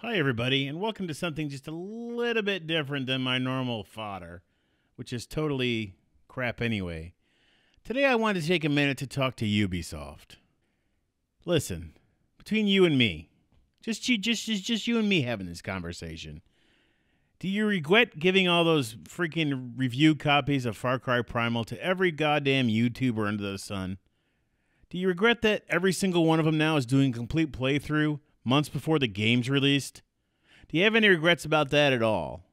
Hi, everybody, and welcome to something just a little bit different than my normal fodder, which is totally crap anyway. Today, I wanted to take a minute to talk to Ubisoft. Listen, between you and me, just you and me having this conversation. Do you regret giving all those freaking review copies of Far Cry Primal to every goddamn YouTuber under the sun? Do you regret that every single one of them now is doing complete playthrough months before the game's released? Do you have any regrets about that at all?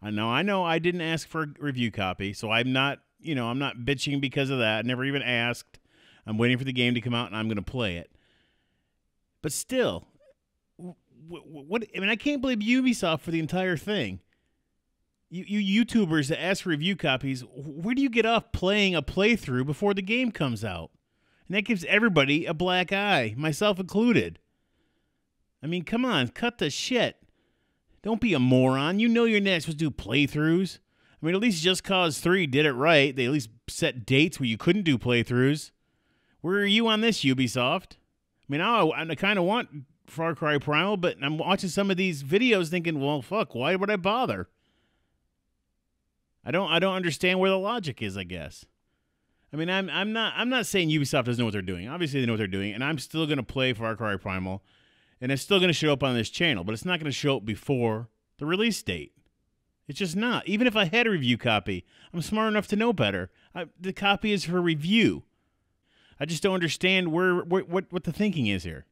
I know I didn't ask for a review copy, so I'm not bitching because of that. I never even asked. I'm waiting for the game to come out and I'm going to play it. But still, I can't blame Ubisoft for the entire thing. You YouTubers that ask for review copies, where do you get off playing a playthrough before the game comes out? And that gives everybody a black eye, myself included. I mean, come on, cut the shit. Don't be a moron. You know you're not supposed to do playthroughs. I mean, at least Just Cause 3 did it right. They at least set dates where you couldn't do playthroughs. Where are you on this, Ubisoft? I mean, I kind of want Far Cry Primal, but I'm watching some of these videos thinking, well, fuck, why would I bother? I don't understand where the logic is, I guess. I mean, I'm not saying Ubisoft doesn't know what they're doing. Obviously, they know what they're doing, and I'm still going to play Far Cry Primal, and it's still going to show up on this channel, but it's not going to show up before the release date. It's just not. Even if I had a review copy, I'm smart enough to know better. The copy is for review. I just don't understand what the thinking is here.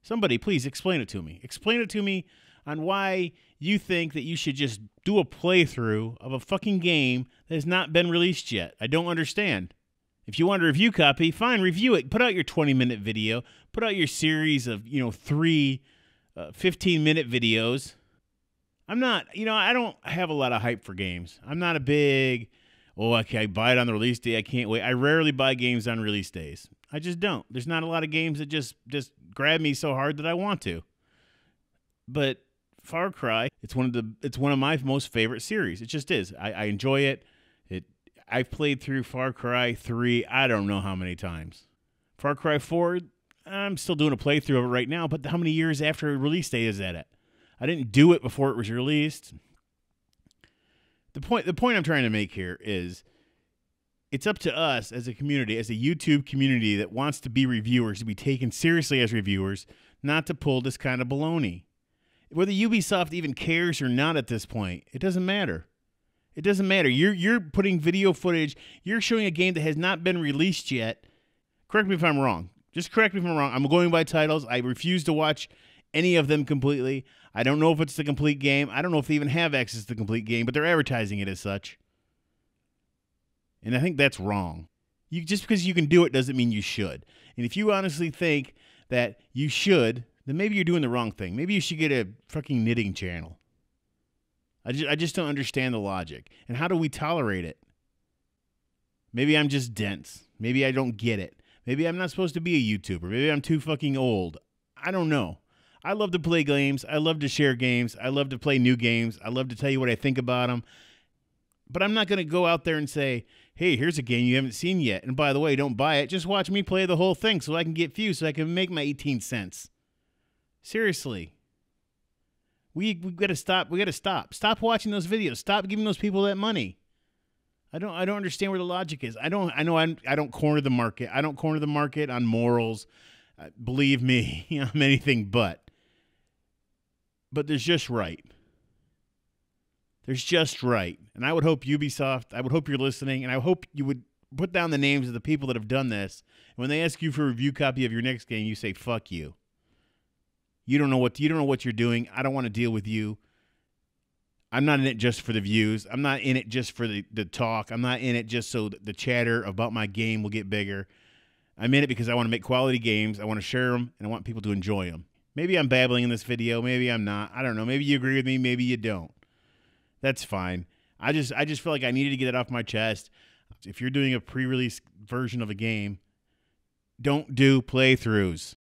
Somebody, please explain it to me. Explain it to me on why you think that you should just do a playthrough of a fucking game that has not been released yet. I don't understand. If you want a review copy, fine, review it. Put out your 20-minute video. Put out your series of, 3 15-minute videos. I'm not, I don't have a lot of hype for games. I'm not a big, okay, I buy it on the release day. I can't wait. I rarely buy games on release days. I just don't. There's not a lot of games that just grab me so hard that I want to. But Far Cry, it's one of my most favorite series. It just is. I enjoy it. I've played through Far Cry 3 I don't know how many times. Far Cry 4, I'm still doing a playthrough of it right now, but how many years after release date is that at? I didn't do it before it was released. The point I'm trying to make here is it's up to us as a community, as a YouTube community that wants to be reviewers, to be taken seriously as reviewers, not to pull this kind of baloney. Whether Ubisoft even cares or not at this point, it doesn't matter. It doesn't matter. You're putting video footage. You're showing a game that has not been released yet. Correct me if I'm wrong. Just correct me if I'm wrong. I'm going by titles. I refuse to watch any of them completely. I don't know if it's the complete game. I don't know if they even have access to the complete game, but they're advertising it as such. And I think that's wrong. Just because you can do it doesn't mean you should. And if you honestly think that you should, then maybe you're doing the wrong thing. Maybe you should get a fucking knitting channel. I just don't understand the logic. And how do we tolerate it? Maybe I'm just dense. Maybe I don't get it. Maybe I'm not supposed to be a YouTuber. Maybe I'm too fucking old. I don't know. I love to play games. I love to share games. I love to play new games. I love to tell you what I think about them. But I'm not going to go out there and say, hey, here's a game you haven't seen yet. And by the way, don't buy it. Just watch me play the whole thing so I can get views, so I can make my 18 cents. Seriously. We got to stop. We got to stop. Stop watching those videos. Stop giving those people that money. I don't understand where the logic is. I don't corner the market. I don't corner the market on morals. Believe me, I'm anything but. But there's just right. There's just right. And I would hope Ubisoft, I would hope you're listening, and I hope you would put down the names of the people that have done this. And when they ask you for a review copy of your next game, you say, fuck you. You don't know what you're doing. I don't want to deal with you. I'm not in it just for the views. I'm not in it just for the talk. I'm not in it just so the chatter about my game will get bigger. I'm in it because I want to make quality games. I want to share them, and I want people to enjoy them. Maybe I'm babbling in this video. Maybe I'm not. I don't know. Maybe you agree with me. Maybe you don't. That's fine. I just feel like I needed to get it off my chest. If you're doing a pre-release version of a game, don't do playthroughs.